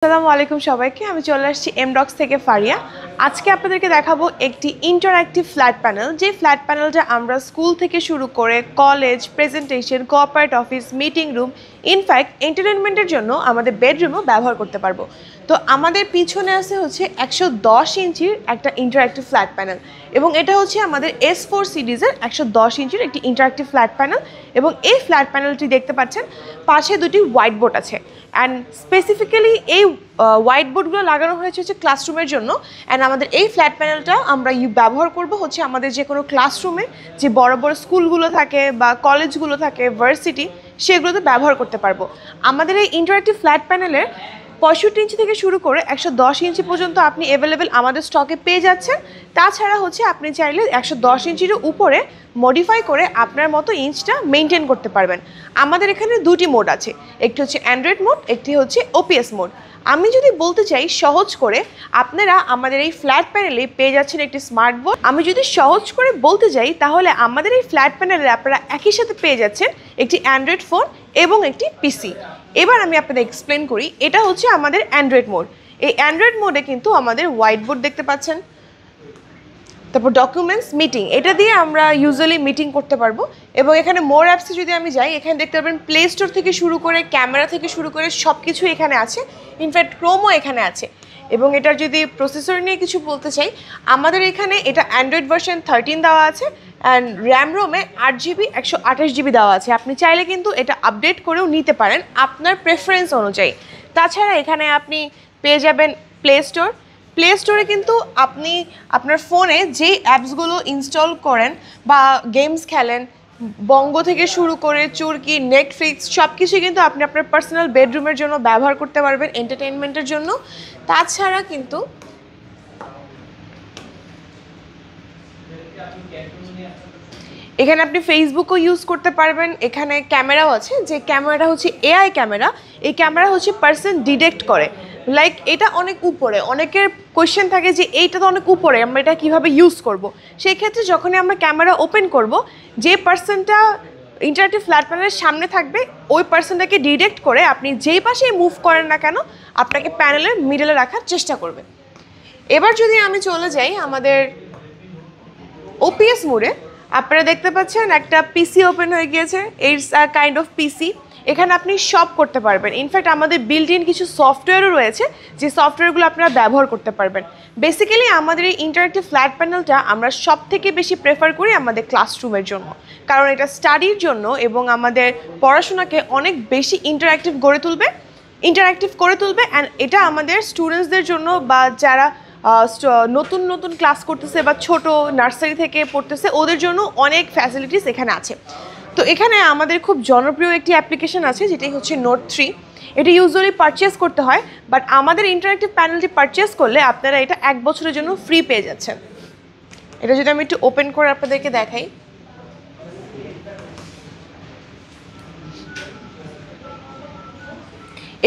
আসসালামু আলাইকুম সবাইকে। আমি চলে আসছি এমডক্স থেকে ফারিয়া। আজকে আপনাদেরকে দেখাবো একটি ইন্টারঅ্যাক্টিভ ফ্ল্যাট প্যানেল, যে ফ্ল্যাট প্যানেলটা আমরা স্কুল থেকে শুরু করে college, presentation, cooperate office, meeting room, in fact এন্টারটেনমেন্টের জন্য আমাদের বেডরুমও ব্যবহার করতে পারবো। তো আমাদের পিছনে আছে হচ্ছে 110 ইঞ্চির একটা ইন্টারঅ্যাক্টিভ ফ্ল্যাট প্যানেল, এবং এটা হচ্ছে আমাদের S4 সিরিজের 110 ইঞ্চির একটি ইন্টারঅ্যাক্টিভ ফ্ল্যাট প্যানেল। এবং এই ফ্ল্যাট প্যানেলটি দেখতে পাচ্ছেন পাশে দুটি হোয়াইট বোর্ড আছে, অ্যান্ড স্পেসিফিক্যালি এই হোয়াইট বোর্ডগুলো লাগানো হয়েছে হচ্ছে ক্লাসরুমের জন্য। অ্যান্ড আমাদের এই ফ্ল্যাট প্যানেলটা আমরা ব্যবহার করব হচ্ছে আমাদের যে কোনো ক্লাসরুমে, যে বড় বড় স্কুলগুলো থাকে বা কলেজগুলো থাকে, ভার্সিটি, সেগুলোতে ব্যবহার করতে পারবো। আমাদের এই ইন্টারঅ্যাক্টিভ ফ্ল্যাট প্যানেলের 65 ইঞ্চি থেকে শুরু করে 110 ইঞ্চি পর্যন্ত আপনি অ্যাভেলেবেল আমাদের স্টকে পেয়ে যাচ্ছেন। তাছাড়া হচ্ছে আপনি চাইলে 110 ইঞ্চির উপরে মডিফাই করে আপনার মতো ইঞ্চটা মেনটেন করতে পারবেন। আমাদের এখানে দুটি মোড আছে, একটি হচ্ছে অ্যান্ড্রয়েড মোড, একটি হচ্ছে ওপিএস মোড। আমি যদি বলতে চাই সহজ করে, আপনারা আমাদের এই ফ্ল্যাট প্যানেলে পেয়ে যাচ্ছেন একটি স্মার্ট বোর্ড। আমি যদি সহজ করে বলতে চাই, তাহলে আমাদের এই ফ্ল্যাট প্যানেলে আপনারা একই সাথে পেয়ে যাচ্ছেন একটি অ্যান্ড্রয়েড ফোন এবং একটি পিসি। এবার আমি আপনাদের এক্সপ্লেন করি। এটা হচ্ছে আমাদের অ্যান্ড্রয়েড মোড। এই অ্যান্ড্রয়েড মোডে কিন্তু আমাদের হোয়াইট বোর্ড দেখতে পাচ্ছেন, তারপর ডকুমেন্টস, মিটিং, এটা দিয়ে আমরা ইউজুয়ালি মিটিং করতে পারবো। এবং এখানে মোর অ্যাপসে যদি আমি যাই, এখানে দেখতে পাবেন প্লে স্টোর থেকে শুরু করে ক্যামেরা থেকে শুরু করে সব কিছু এখানে আছে, ইনফ্যাক্ট ক্রোমও এখানে আছে। এবং এটার যদি প্রসেসর নিয়ে কিছু বলতে চাই, আমাদের এখানে এটা অ্যান্ড্রয়েড ভার্সন 13 দেওয়া আছে, অ্যান্ড র্যাম রোমে 8GB 128GB দেওয়া আছে। আপনি চাইলে কিন্তু এটা আপডেট করেও নিতে পারেন আপনার প্রেফারেন্স অনুযায়ী। তাছাড়া এখানে আপনি পেয়ে যাবেন প্লে স্টোর। প্লে স্টোরে কিন্তু আপনি আপনার ফোনে যেই অ্যাপসগুলো ইনস্টল করেন বা গেমস খেলেন, বঙ্গ থেকে শুরু করে চুরকি, নেটফ্লিক্স, সব কিছুই কিন্তু আপনি আপনার পার্সোনাল বেডরুমের জন্য ব্যবহার করতে পারবেন, এন্টারটেনমেন্টের জন্য। তাছাড়া কিন্তু এখানে আপনি ফেসবুকও ইউজ করতে পারবেন। এখানে ক্যামেরাও আছে, যে ক্যামেরাটা হচ্ছে এআই ক্যামেরা। এই ক্যামেরা হচ্ছে পার্সন ডিটেক্ট করে, লাইক এটা অনেক উপরে। অনেকের কোয়েশ্চেন থাকে যে এইটা তো অনেক উপরে, আমরা এটা কীভাবে ইউজ করব। সেই ক্ষেত্রে যখনই আমরা ক্যামেরা ওপেন করব, যে পার্সনটা ইন্টারঅ্যাক্টিভ ফ্ল্যাট প্যানেলের সামনে থাকবে, ওই পার্সনটাকে ডিটেক্ট করে আপনি যেই পাশেই মুভ করেন না কেন, আপনাকে প্যানেলের মিডলে রাখার চেষ্টা করবে। এবার যদি আমি চলে যাই আমাদের ওপিএস মোডে, আপনারা দেখতে পাচ্ছেন একটা পিসি ওপেন হয়ে গিয়েছে। ইটস আ কাইন্ড অফ পিসি। এখানে আপনি সব করতে পারবেন। ইনফ্যাক্ট আমাদের বিল্ট ইন কিছু সফটওয়্যারও রয়েছে, যে সফটওয়্যারগুলো আপনারা ব্যবহার করতে পারবেন। বেসিক্যালি আমাদের এই ইন্টারঅ্যাক্টিভ ফ্ল্যাট প্যানেলটা আমরা সব থেকে বেশি প্রেফার করি আমাদের ক্লাসরুমের জন্য, কারণ এটা স্টাডির জন্য এবং আমাদের পড়াশোনাকে অনেক বেশি ইন্টারঅ্যাক্টিভ করে তুলবে। অ্যান্ড এটা আমাদের স্টুডেন্টসদের জন্য বা যারা নতুন নতুন ক্লাস করতেছে বা ছোট নার্সারি থেকে পড়তেছে, ওদের জন্য অনেক ফ্যাসিলিটিস এখানে আছে। তো এখানে আমাদের খুব জনপ্রিয় একটি অ্যাপ্লিকেশন আছে, যেটাই হচ্ছে নোট 3। এটি ইউজুয়ালি পারচেস করতে হয়, বাট আমাদের ইন্টারঅ্যাক্টিভ প্যানেলটি পারচেস করলে আপনারা এটা 1 বছরের জন্য ফ্রি পেয়ে যাচ্ছেন। এটা যদি আমি একটু ওপেন করে আপনাদেরকে দেখাই,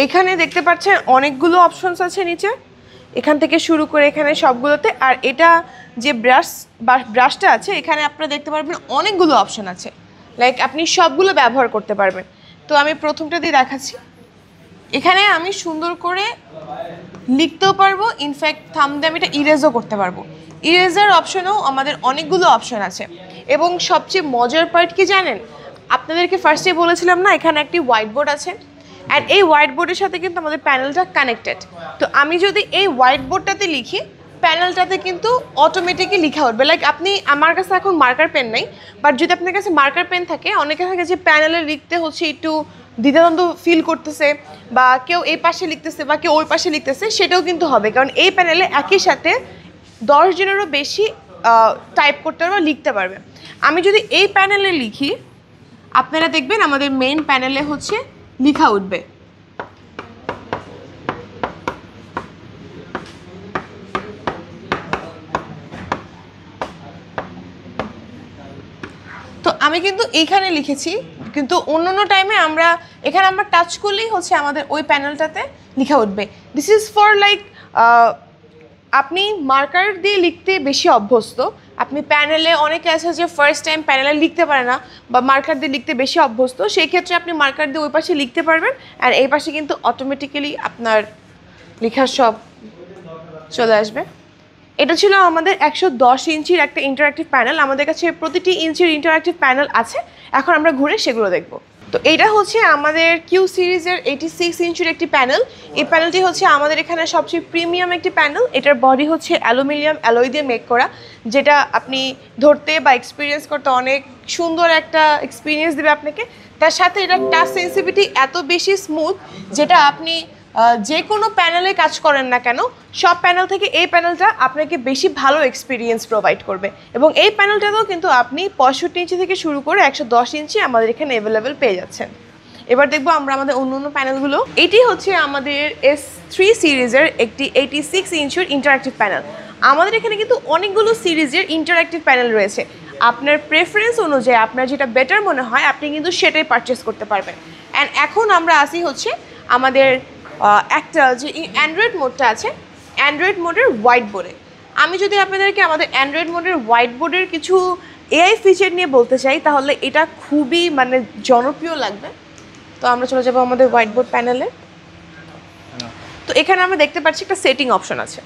এখানে দেখতে পাচ্ছেন অনেকগুলো অপশনস আছে নিচে, এখান থেকে শুরু করে এখানে সবগুলোতে। আর এটা যে ব্রাশটা আছে, এখানে আপনারা দেখতে পারবেন অনেকগুলো অপশন আছে, লাইক আপনি সবগুলো ব্যবহার করতে পারবেন। তো আমি প্রথমটা দিয়ে দেখাচ্ছি। এখানে আমি সুন্দর করে লিখতেও পারবো, ইনফ্যাক্ট থাম্ব দিয়ে আমি এটা ইরেজও করতে পারবো। ইরেজার অপশনেও আমাদের অনেকগুলো অপশন আছে। এবং সবচেয়ে মজার পার্ট কি জানেন, আপনাদেরকে ফার্স্টে বলেছিলাম না, এখানে একটি হোয়াইট বোর্ড আছে, অ্যান্ড এই হোয়াইট বোর্ডের সাথে কিন্তু আমাদের প্যানেলটা কানেক্টেড। তো আমি যদি এই হোয়াইট বোর্ডটাতে লিখি, প্যানেলটাতে কিন্তু অটোমেটিকলি লেখা উঠবে। লাইক আপনি, আমার কাছে এখন মার্কার পেন নেই, বাট যদি আপনার কাছে মার্কার পেন থাকে, অনেকে থাকে যে প্যানেলে লিখতে হচ্ছে একটু দ্বিধাদ্বন্দ্ব ফিল করতেছে, বা কেউ এই পাশে লিখতেছে বা কেউ ওই পাশে লিখতেছে, সেটাও কিন্তু হবে, কারণ এই প্যানেলে একই সাথে 10 জনেরও বেশি টাইপ করতে পারবে, লিখতে পারবে। আমি যদি এই প্যানেলে লিখি, আপনারা দেখবেন আমাদের মেইন প্যানেলে হচ্ছে লেখা উঠবে। তো আমি কিন্তু এইখানে লিখেছি, কিন্তু অন্য টাইমে আমরা এখানে আমরা টাচ করলেই হচ্ছে আমাদের ওই প্যানেলটাতে লেখা উঠবে। দিস ইজ ফর লাইক, আপনি মার্কার দিয়ে লিখতে বেশি অভ্যস্ত, আপনি প্যানেলে অনেকে আছে যে ফার্স্ট টাইম প্যানেলে লিখতে পারে না বা মার্কার দিয়ে লিখতে বেশি অভ্যস্ত, সেই ক্ষেত্রে আপনি মার্কার দিয়ে ওই পাশে লিখতে পারবেন। আর এই পাশে কিন্তু অটোমেটিক্যালি আপনার লেখার সব চলে আসবে। এটা ছিল আমাদের 110 ইঞ্চির একটা ইন্টারঅ্যাক্টিভ প্যানেল। আমাদের কাছে প্রতিটি ইঞ্চির ইন্টারঅ্যাক্টিভ প্যানেল আছে, এখন আমরা ঘুরে সেগুলো দেখব। তো এইটা হচ্ছে আমাদের কিউ সিরিজের 86 ইঞ্চির একটি প্যানেল। এই প্যানেলটি হচ্ছে আমাদের এখানে সবচেয়ে প্রিমিয়াম একটি প্যানেল। এটার বডি হচ্ছে অ্যালুমিনিয়াম অ্যালয় দিয়ে মেক করা, যেটা আপনি ধরতে বা এক্সপিরিয়েন্স করতে অনেক সুন্দর একটা এক্সপিরিয়েন্স দেবে আপনাকে। তার সাথে এটা টাচ সেন্সিটিভিটি এত বেশি স্মুথ, যেটা আপনি যে কোনো প্যানেলে কাজ করেন না কেন, সব প্যানেল থেকে এই প্যানেলটা আপনাকে বেশি ভালো এক্সপিরিয়েন্স প্রোভাইড করবে। এবং এই প্যানেলটাতেও কিন্তু আপনি 65 ইঞ্চি থেকে শুরু করে 110 ইঞ্চি আমাদের এখানে অ্যাভেলেবেল পেয়ে যাচ্ছেন। এবার দেখবো আমরা আমাদের অন্য অন্য প্যানেলগুলো। এটি হচ্ছে আমাদের S3 সিরিজের একটি 86 ইঞ্চির ইন্টারঅ্যাক্টিভ প্যানেল। আমাদের এখানে কিন্তু অনেকগুলো সিরিজের ইন্টারঅ্যাক্টিভ প্যানেল রয়েছে। আপনার প্রেফারেন্স অনুযায়ী আপনার যেটা বেটার মনে হয় আপনি কিন্তু সেটাই পারচেস করতে পারবেন। অ্যান্ড এখন আমরা আসি হচ্ছে আমাদের একটা যে অ্যান্ড্রয়েড মোডটা আছে, অ্যান্ড্রয়েড মোডের হোয়াইট বোর্ডে। আমি যদি আপনাদেরকে আমাদের অ্যান্ড্রয়েড মোডের হোয়াইট বোর্ডের কিছু এআই ফিচার নিয়ে বলতে চাই, তাহলে এটা খুবই মানে জনপ্রিয় লাগবে। তো আমরা চলে যাবো আমাদের হোয়াইট বোর্ড প্যানেলে। তো এখানে আমরা দেখতে পাচ্ছি একটা সেটিং অপশন আছে।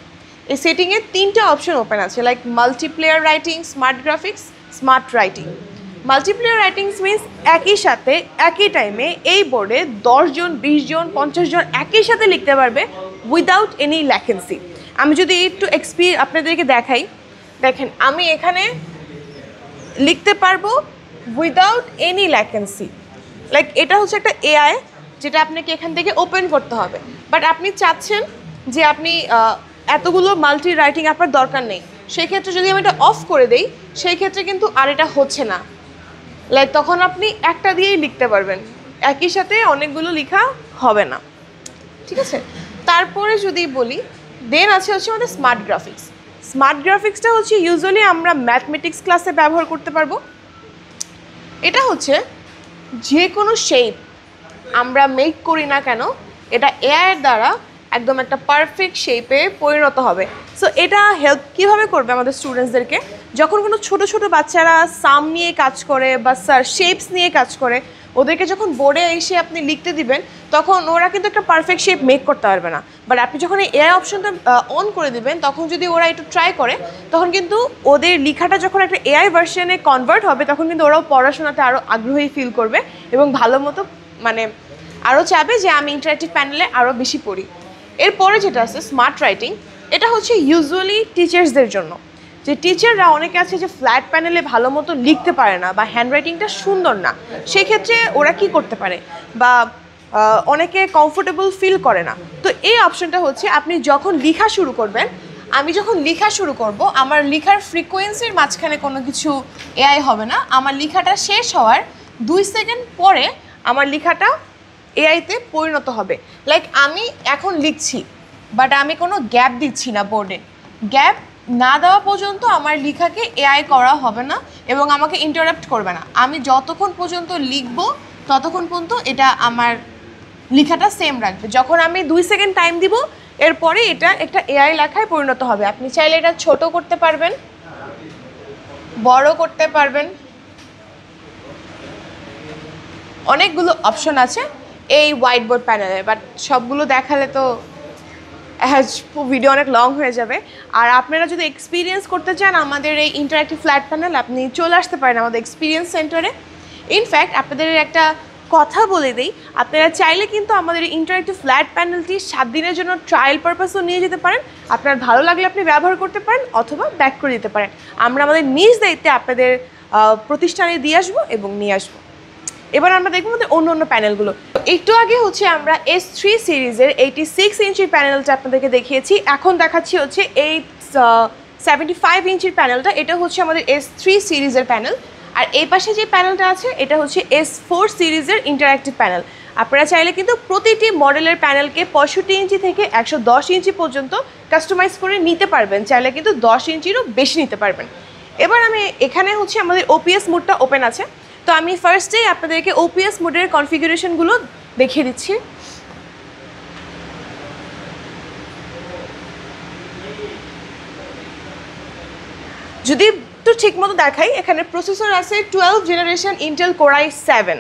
এই সেটিংয়ে 3টা অপশন ওপেন আছে, like multiplayer writing, smart graphics, smart writing. Multiplayer writings means একই সাথে একই টাইমে এই বোর্ডে 10 জন, 20 জন, 50 জন একই সাথে লিখতে পারবে উইদাউট এনি ল্যাকেন্সি। আমি যদি একটু আপনাদেরকে দেখাই, দেখেন আমি এখানে লিখতে পারবো উইদাউট এনি ল্যাকেন্সি। লাইক এটা হচ্ছে একটা এআই যেটা আপনাকে এখান থেকে ওপেন করতে হবে, বাট আপনি চাচ্ছেন যে আপনি এতগুলো মাল্টি রাইটিং আপনার দরকার নেই। সেই ক্ষেত্রে যদি আমি এটা অফ করে দেই, সেই ক্ষেত্রে কিন্তু আর এটা হচ্ছে না। লাইক তখন আপনি একটা দিয়েই লিখতে পারবেন, একই সাথে অনেকগুলো লেখা হবে না, ঠিক আছে। তারপরে যদি বলি, দেন আছে হচ্ছে আমাদের স্মার্ট গ্রাফিক্স। স্মার্ট গ্রাফিক্সটা হচ্ছে ইউজুয়ালি আমরা ম্যাথমেটিক্স ক্লাসে ব্যবহার করতে পারবো। এটা হচ্ছে যে কোনো শেপ আমরা মেক করি না কেন, এটা এআইয়ের দ্বারা একদম একটা পারফেক্ট শেপে পরিণত হবে। সো এটা হেল্প কীভাবে করবে আমাদের স্টুডেন্টসদেরকে, যখন কোনো ছোট ছোট বাচ্চারা সাম নিয়ে কাজ করে বা শেপস নিয়ে কাজ করে, ওদেরকে যখন বোর্ডে এসে আপনি লিখতে দিবেন, তখন ওরা কিন্তু একটা পারফেক্ট শেপ মেক করতে পারবে না। বাট আপনি যখন এই এআই অপশনটা অন করে দিবেন, তখন যদি ওরা একটু ট্রাই করে, তখন কিন্তু ওদের লেখাটা যখন একটা এআই ভার্সনে কনভার্ট হবে, তখন কিন্তু ওরাও পড়াশোনাতে আরও আগ্রহী ফিল করবে এবং ভালো মতো মানে আরও চাবে যে আমি ইন্টারেক্টিভ প্যানেলে আরও বেশি পড়ি। এরপরে যেটা আছে স্মার্ট রাইটিং, এটা হচ্ছে ইউজুয়ালি টিচার্সদের জন্য। যে টিচাররা অনেকে আছে যে ফ্ল্যাট প্যানেলে ভালো মতো লিখতে পারে না বা হ্যান্ডরাইটিংটা সুন্দর না, সেই ক্ষেত্রে ওরা কি করতে পারে, বা অনেকে কমফোর্টেবল ফিল করে না। তো এই অপশনটা হচ্ছে আপনি যখন লেখা শুরু করবেন, আমি যখন লেখা শুরু করব, আমার লেখার ফ্রিকোয়েন্সির মাঝখানে কোনো কিছু এআই হবে না। আমার লেখাটা শেষ হওয়ার 2 সেকেন্ড পরে আমার লেখাটা এআইতে পরিণত হবে। লাইক আমি এখন লিখছি, বাট আমি কোনো গ্যাপ দিচ্ছি না বোর্ডে। গ্যাপ না দেওয়া পর্যন্ত আমার লেখাকে এআই করা হবে না এবং আমাকে ইন্টারাপ্ট করবে না। আমি যতক্ষণ পর্যন্ত লিখবো ততক্ষণ পর্যন্ত এটা আমার লেখাটা সেম রাখবে। যখন আমি 2 সেকেন্ড টাইম দিব, এরপরে এটা একটা এআই লেখায় পরিণত হবে। আপনি চাইলে এটা ছোট করতে পারবেন, বড় করতে পারবেন, অনেকগুলো অপশন আছে এই হোয়াইট বোর্ড প্যানেলে। বাট সবগুলো দেখালে তো ভিডিও অনেক লং হয়ে যাবে। আর আপনারা যদি এক্সপিরিয়েন্স করতে চান আমাদের এই ইন্টারঅ্যাক্টিভ ফ্ল্যাট প্যানেল, আপনি চলে আসতে পারেন আমাদের এক্সপিরিয়েন্স সেন্টারে। ইনফ্যাক্ট আপনাদের একটা কথা বলে দিই, আপনারা চাইলে কিন্তু আমাদের এই ইন্টারঅ্যাক্টিভ ফ্ল্যাট প্যানেলটি 7 দিনের জন্য ট্রায়াল পারপাসও নিয়ে যেতে পারেন। আপনার ভালো লাগলে আপনি ব্যবহার করতে পারেন অথবা ব্যাক করে দিতে পারেন। আমরা আমাদের নিজ দায়িত্বে আপনাদের প্রতিষ্ঠানে দিয়ে আসবো এবং নিয়ে আসবো। এবার আমরা দেখবো আমাদের অন্য অন্য প্যানেলগুলো। একটু আগে হচ্ছে আমরা S3 সিরিজের 86 ইঞ্চির প্যানেলটা আপনাদেরকে দেখিয়েছি। এখন দেখাচ্ছি হচ্ছে এই 75 ইঞ্চির প্যানেলটা। এটা হচ্ছে আমাদের S3 সিরিজের প্যানেল। আর এই পাশে যে প্যানেলটা আছে এটা হচ্ছে S4 সিরিজের ইন্টারঅ্যাক্টিভ প্যানেল। আপনারা চাইলে কিন্তু প্রতিটি মডেলের প্যানেলকে 65 ইঞ্চি থেকে 110 ইঞ্চি পর্যন্ত কাস্টমাইজ করে নিতে পারবেন। চাইলে কিন্তু 10 ইঞ্চিরও বেশি নিতে পারবেন। এবার আমি এখানে হচ্ছে আমাদের OPS মোডটা ওপেন আছে। তো আমি ফার্স্টেই আপনাদেরকে OPS মোডের কনফিগারেশনগুলো দেখিয়ে দিচ্ছি। যদি একটু ঠিক মতো দেখাই, এখানে প্রসেসর আছে 12 জেনারেশন ইন্টেল Core i7।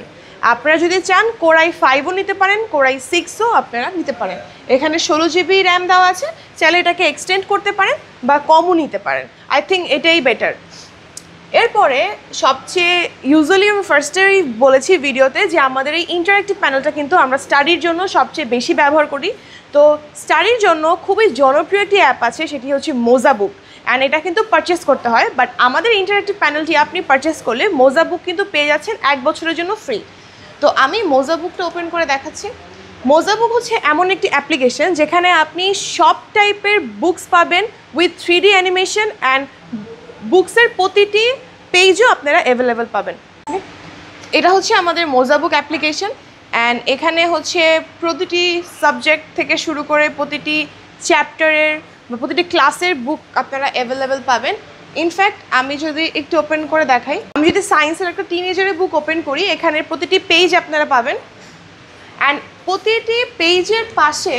আপনারা যদি চান Core i5ও নিতে পারেন, Core i6ও আপনারা নিতে পারেন। এখানে 16 GB র্যাম দেওয়া আছে, চাইলে এটাকে এক্সটেন্ড করতে পারেন বা কমও নিতে পারেন। আই থিঙ্ক এটাই বেটার। এরপরে সবচেয়ে ইউজুয়ালি আমি ফার্স্টেই বলেছি ভিডিওতে যে আমাদের এই ইন্টারঅ্যাক্টিভ প্যানেলটা কিন্তু আমরা স্টাডির জন্য সবচেয়ে বেশি ব্যবহার করি। তো স্টাডির জন্য খুবই জনপ্রিয় একটি অ্যাপ আছে, সেটি হচ্ছে মোজা বুক, অ্যান্ড এটা কিন্তু পারচেস করতে হয়। বাট আমাদের ইন্টারঅ্যাক্টিভ প্যানেলটি আপনি পারচেস করলে মোজা বুক কিন্তু পেয়ে যাচ্ছেন 1 বছরের জন্য ফ্রি। তো আমি মোজা বুকটা ওপেন করে দেখাচ্ছি। মোজা বুক হচ্ছে এমন একটি অ্যাপ্লিকেশন যেখানে আপনি সব টাইপের বুকস পাবেন উইথ 3D অ্যানিমেশন, অ্যান্ড বুকসের প্রতিটি পেজও আপনারা অ্যাভেলেবেল পাবেন। এটা হচ্ছে আমাদের মোজা বুক অ্যাপ্লিকেশন, অ্যান্ড এখানে হচ্ছে প্রতিটি সাবজেক্ট থেকে শুরু করে প্রতিটি চ্যাপ্টারের বা প্রতিটি ক্লাসের বুক আপনারা অ্যাভেলেবেল পাবেন। ইনফ্যাক্ট আমি যদি একটু ওপেন করে দেখাই, আমি যদি সায়েন্সের একটা টিনেজারের বুক ওপেন করি, এখানে প্রতিটি পেজ আপনারা পাবেন, অ্যান্ড প্রতিটি পেজের পাশে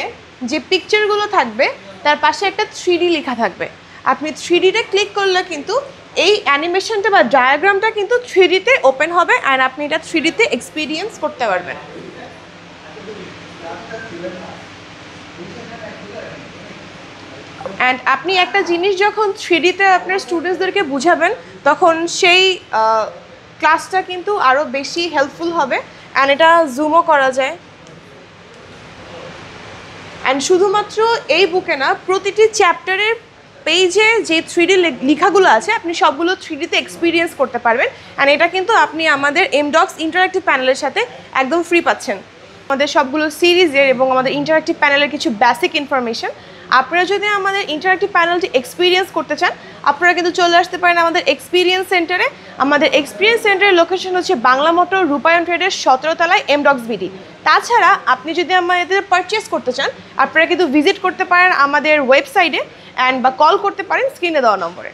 যে পিকচারগুলো থাকবে তার পাশে একটা 3D লেখা থাকবে। আপনি 3Dতে ক্লিক করলে কিন্তু এই অ্যানিমেশনটা বা ডায়াগ্রামটা কিন্তু 3Dতে ওপেন হবে, অ্যান্ড আপনি এটা 3Dতে এক্সপিরিয়েন্স করতে পারবেন। অ্যান্ড আপনি একটা জিনিস যখন 3Dতে আপনার স্টুডেন্টসদেরকে বুঝাবেন তখন সেই ক্লাসটা কিন্তু আরও বেশি হেল্পফুল হবে, অ্যান্ড এটা জুমও করা যায়। অ্যান্ড শুধুমাত্র এই বুকে না, প্রতিটি চ্যাপ্টারের পেজে যে 3D লেখাগুলো আছে আপনি সবগুলো 3Dতে এক্সপিরিয়েন্স করতে পারবেন, অ্যান্ড এটা কিন্তু আপনি আমাদের এমডক্স ইন্টারঅ্যাক্টিভ প্যানেলের সাথে একদম ফ্রি পাচ্ছেন। আমাদের সবগুলো সিরিজের এবং আমাদের ইন্টারঅ্যাক্টিভ প্যানেলের কিছু বেসিক ইনফরমেশন। আপনারা যদি আমাদের ইন্টারঅ্যাক্টিভ প্যানেলটি এক্সপিরিয়েন্স করতে চান, আপনারা কিন্তু চলে আসতে পারেন আমাদের এক্সপিরিয়েন্স সেন্টারে। আমাদের এক্সপিরিয়েন্স সেন্টারের লোকেশন হচ্ছে বাংলা মোটর রূপায়ণ ট্রেডের 17 তলায় এমডক্স বিডি। তাছাড়া আপনি যদি আমাদের পারচেস করতে চান, আপনারা কিন্তু ভিজিট করতে পারেন আমাদের ওয়েবসাইটে, অ্যান্ড বা কল করতে পারেন স্ক্রিনে দেওয়া নম্বরে।